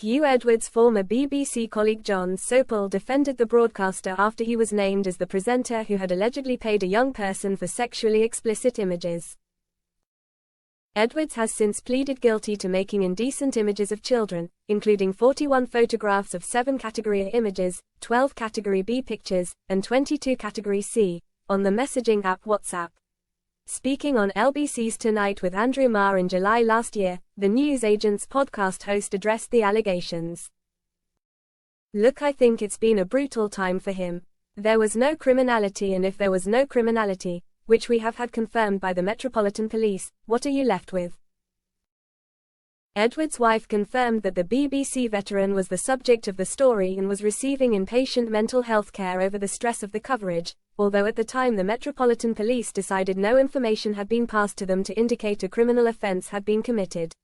Huw Edwards' former BBC colleague Jon Sopel defended the broadcaster after he was named as the presenter who had allegedly paid a young person for sexually explicit images. Edwards has since pleaded guilty to making indecent images of children, including 41 photographs of 7 Category A images, 12 Category B pictures, and 22 Category C, on the messaging app WhatsApp. Speaking on LBC's Tonight with Andrew Marr in July last year, the newsagent's podcast host addressed the allegations. "Look, I think it's been a brutal time for him. There was no criminality, and if there was no criminality, which we have had confirmed by the Metropolitan Police, what are you left with?" Edwards' wife confirmed that the BBC veteran was the subject of the story and was receiving inpatient mental health care over the stress of the coverage, although at the time the Metropolitan Police decided no information had been passed to them to indicate a criminal offence had been committed.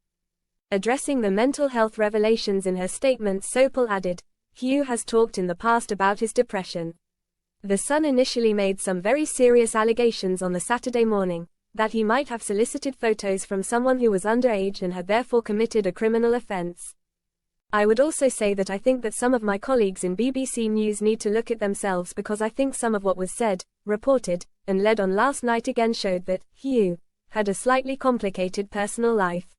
Addressing the mental health revelations in her statement, Sopel added, "Huw has talked in the past about his depression. The Sun initially made some very serious allegations on the Saturday morning, that he might have solicited photos from someone who was underage and had therefore committed a criminal offence. I would also say that I think that some of my colleagues in BBC News need to look at themselves, because I think some of what was said, reported, and led on last night again showed that Huw had a slightly complicated personal life.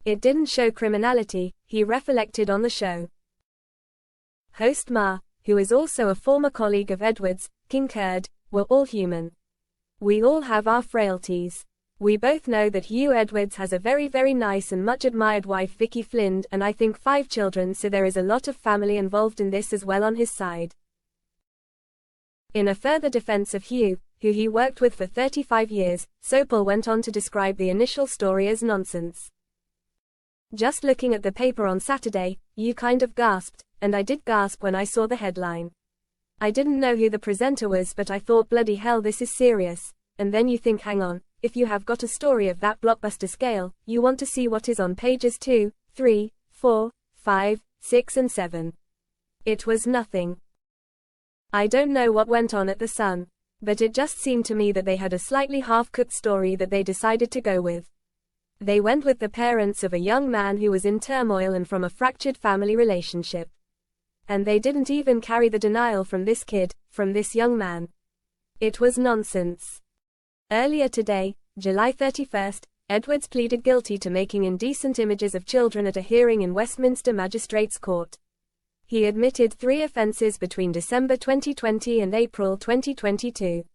It didn't show criminality," he reflected on the show. Host Marr, who is also a former colleague of Edwards, concurred, "We're all human. We all have our frailties. We both know that Huw Edwards has a very, very nice and much admired wife, Vicky Flynn, and I think 5 children, so there is a lot of family involved in this as well on his side." In a further defense of Huw, who he worked with for 35 years, Sopel went on to describe the initial story as nonsense. "Just looking at the paper on Saturday, you kind of gasped, and I did gasp when I saw the headline. I didn't know who the presenter was, but I thought, bloody hell, this is serious. And then you think, hang on, if you have got a story of that blockbuster scale, you want to see what is on pages 2, 3, 4, 5, 6 and 7. It was nothing. I don't know what went on at the Sun, but it just seemed to me that they had a slightly half-cooked story that they decided to go with. They went with the parents of a young man who was in turmoil and from a fractured family relationship. And they didn't even carry the denial from this kid, from this young man. It was nonsense." Earlier today, July 31st, Edwards pleaded guilty to making indecent images of children at a hearing in Westminster Magistrates Court. He admitted 3 offences between December 2020 and April 2022.